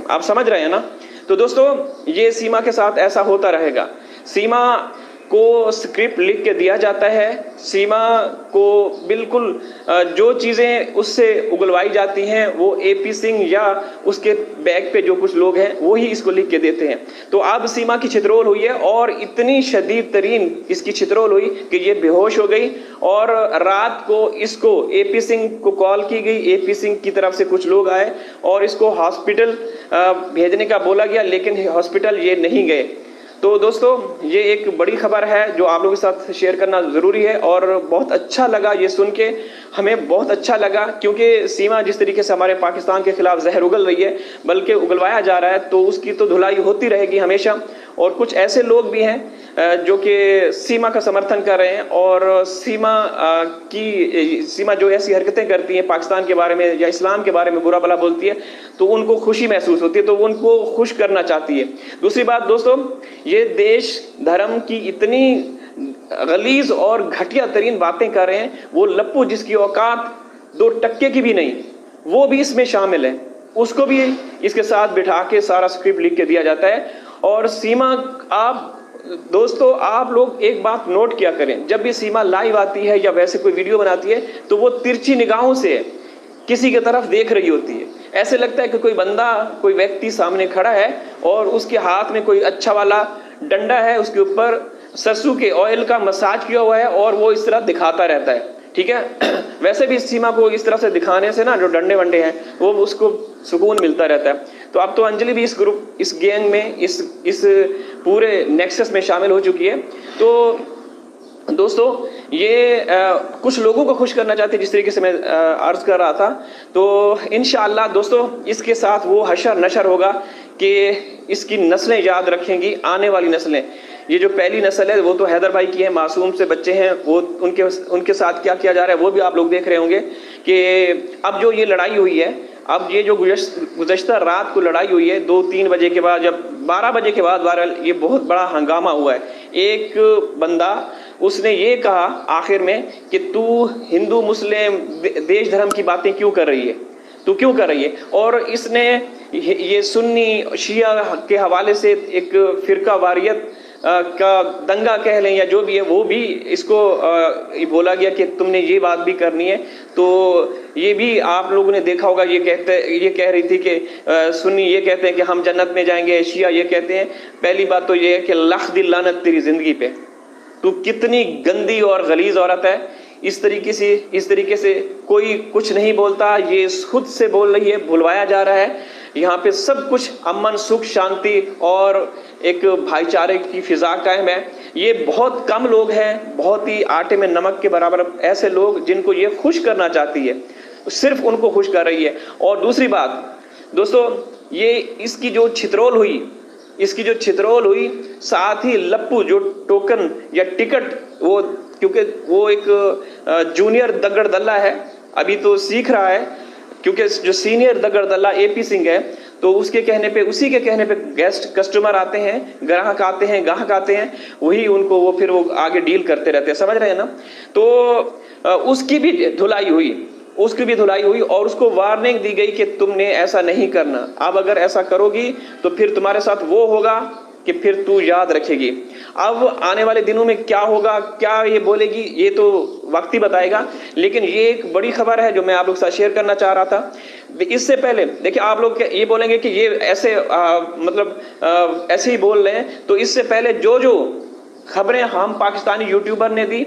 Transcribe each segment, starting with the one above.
आप समझ रहे हैं ना। तो दोस्तों ये सीमा के साथ ऐसा होता रहेगा। सीमा को स्क्रिप्ट लिख के दिया जाता है, सीमा को बिल्कुल जो चीज़ें उससे उगलवाई जाती हैं वो एपी सिंह या उसके बैग पे जो कुछ लोग हैं वो ही इसको लिख के देते हैं। तो अब सीमा की छितरोल हुई है और इतनी शदीद तरीन इसकी छितरोल हुई कि ये बेहोश हो गई और रात को इसको एपी सिंह को कॉल की गई। एपी सिंह की तरफ से कुछ लोग आए और इसको हॉस्पिटल भेजने का बोला गया, लेकिन हॉस्पिटल ये नहीं गए। तो दोस्तों ये एक बड़ी खबर है जो आप लोगों के साथ शेयर करना ज़रूरी है और बहुत अच्छा लगा ये सुन के, हमें बहुत अच्छा लगा, क्योंकि सीमा जिस तरीके से हमारे पाकिस्तान के खिलाफ जहर उगल रही है, बल्कि उगलवाया जा रहा है, तो उसकी तो धुलाई होती रहेगी हमेशा। और कुछ ऐसे लोग भी हैं जो कि सीमा का समर्थन कर रहे हैं और सीमा जो ऐसी हरकतें करती हैं पाकिस्तान के बारे में या इस्लाम के बारे में बुरा भला बोलती है, तो उनको खुशी महसूस होती है, तो उनको खुश करना चाहती है। दूसरी बात दोस्तों, ये देश धर्म की इतनी गलीज और घटिया तरीन बातें कर रहे हैं, वो लप्पू जिसकी औकात 2 टक्के की भी नहीं, वो भी इसमें शामिल है, उसको भी इसके साथ बिठा के सारा स्क्रिप्ट लिख के दिया जाता है। और सीमा, आप दोस्तों आप लोग एक बात नोट किया करें, जब भी सीमा लाइव आती है या वैसे कोई वीडियो बनाती है तो वो तिरछी निगाहों से किसी की तरफ देख रही होती है। ऐसे लगता है कि कोई बंदा, कोई व्यक्ति सामने खड़ा है और उसके हाथ में कोई अच्छा वाला डंडा है, उसके ऊपर सरसों के ऑयल का मसाज किया हुआ है और वो इस तरह दिखाता रहता है, ठीक है। वैसे भी सीमा को इस तरह से दिखाने से ना, जो डंडे वंडे हैं वो उसको सुकून मिलता रहता है। तो अब तो अंजलि भी इस ग्रुप, इस गैंग में, इस पूरे नेक्सस में शामिल हो चुकी है। तो दोस्तों ये कुछ लोगों को खुश करना चाहते हैं, जिस तरीके से मैं अर्ज कर रहा था। तो इंशाअल्लाह दोस्तों इसके साथ वो हशर नशर होगा कि इसकी नस्लें याद रखेंगी, आने वाली नस्लें। ये जो पहली नस्ल है वो तो हैदर भाई की है, मासूम से बच्चे हैं, वो उनके साथ क्या किया जा रहा है वो भी आप लोग देख रहे होंगे कि अब जो ये लड़ाई हुई है, अब ये जो गुज़श्ता रात को लड़ाई हुई है 2-3 बजे के बाद, जब 12 बजे के बाद बहरहाल ये बहुत बड़ा हंगामा हुआ है। एक बंदा उसने ये कहा आखिर में कि तू हिंदू मुस्लिम देश धर्म की बातें क्यों कर रही है, तू क्यों कर रही है। और इसने ये सुन्नी शिया के हवाले से एक फिरका वारियत का दंगा कह लें या जो भी है, वो भी इसको बोला गया कि तुमने ये बात भी करनी है। तो ये भी आप लोगों ने देखा होगा, ये कह रही थी कि सुन्नी ये कहते हैं कि हम जन्नत में जाएंगे, शिया ये कहते हैं। पहली बात तो ये है कि लाख दिल लानत तेरी जिंदगी पे, तू कितनी गंदी और गलीज औरत है। इस तरीके से कोई कुछ नहीं बोलता, ये खुद से बोल रही है, बुलवाया जा रहा है। यहाँ पे सब कुछ अमन, सुख, शांति और एक भाईचारे की फिजा कायम है। ये बहुत कम लोग हैं, बहुत ही आटे में नमक के बराबर ऐसे लोग जिनको ये खुश करना चाहती है, सिर्फ उनको खुश कर रही है। और दूसरी बात दोस्तों, ये इसकी जो छितरोल हुई, साथ ही लप्पू जो टोकन या टिकट, वो क्योंकि वो एक जूनियर दगड़ दल्ला है, अभी तो सीख रहा है, क्योंकि जो सीनियर दगड़ दल्ला एपी सिंह है, तो उसी के कहने पे गेस्ट कस्टमर आते हैं, ग्राहक आते हैं, वही उनको वो आगे डील करते रहते हैं, समझ रहे हैं ना। तो उसकी भी धुलाई हुई और उसको वार्निंग दी गई कि तुमने ऐसा नहीं करना, अब अगर ऐसा करोगी तो फिर तुम्हारे साथ वो होगा कि फिर तू याद रखेगी। अब आने वाले दिनों में क्या होगा, क्या ये बोलेगी, ये तो वक्त ही बताएगा। लेकिन ये एक बड़ी खबर है जो मैं आप लोग के साथ शेयर करना चाह रहा था। इससे पहले देखिए, आप लोग ये बोलेंगे कि ये ऐसे ऐसे ही बोल रहे हैं, तो इससे पहले जो खबरें हम पाकिस्तानी यूट्यूबर ने दी,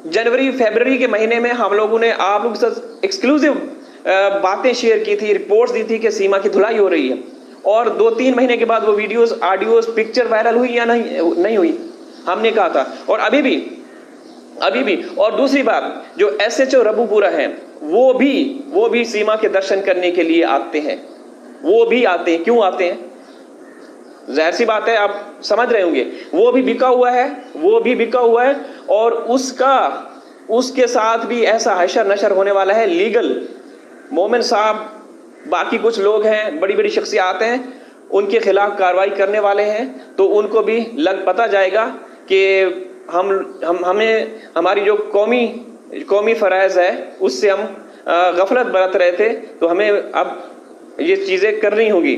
जनवरी फरवरी के महीने में हम लोगों ने आप लोग के साथ एक्सक्लूसिव बातें शेयर की थी, रिपोर्ट्स दी थी कि सीमा की धुलाई हो रही है। और 2-3 महीने के बाद वो वीडियोस, ऑडियोस, पिक्चर वायरल हुई या नहीं हुई, हमने कहा था। और अभी भी। और दूसरी बात, जो SHO रबूपुरा है, वो भी सीमा के दर्शन करने के लिए आते हैं। क्यों आते हैं? जाहिर सी बात है, आप समझ रहे होंगे। वो भी बिका हुआ है और उसके साथ भी ऐसा हशर नशर होने वाला है। लीगल मोमिन साहब, बाकी कुछ लोग हैं, बड़ी शख्सियात हैं, उनके खिलाफ कार्रवाई करने वाले हैं। तो उनको भी पता जाएगा कि हमें हमारी जो कौमी फ़राइज़ है उससे हम गफलत बरत रहे थे, तो हमें अब ये चीजें करनी होगी।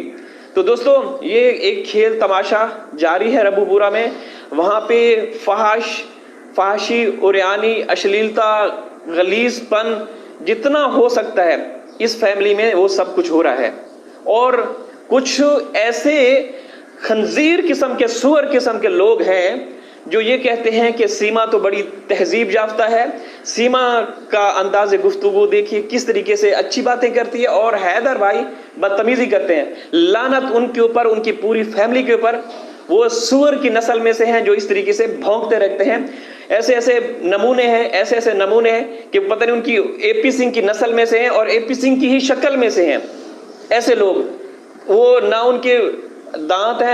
तो दोस्तों ये एक खेल तमाशा जारी है रब्बूपुरा में। वहां पे फहाशी, उरियानी, अश्लीलता, गलीजपन जितना हो सकता है इस फैमिली में वो सब कुछ हो रहा है। और कुछ ऐसे खंजीर किस्म के, सुअर किस्म के लोग हैं जो ये कहते हैं कि सीमा तो बड़ी तहजीब याफ्ता है, सीमा का अंदाज़े गुफ्तगू देखिए किस तरीके से अच्छी बातें करती है, और हैदर भाई बदतमीजी करते हैं। लानत उनके ऊपर, उनकी पूरी फैमिली के ऊपर। वो सुअर की नस्ल में से हैं जो इस तरीके से भौंकते रहते हैं। ऐसे ऐसे नमूने हैं, ऐसे ऐसे नमूने हैं कि पता नहीं उनकी एपी सिंह की नस्ल में से हैं और एपी सिंह की ही शक्ल में से हैं। ऐसे लोग, वो ना उनके दांत हैं,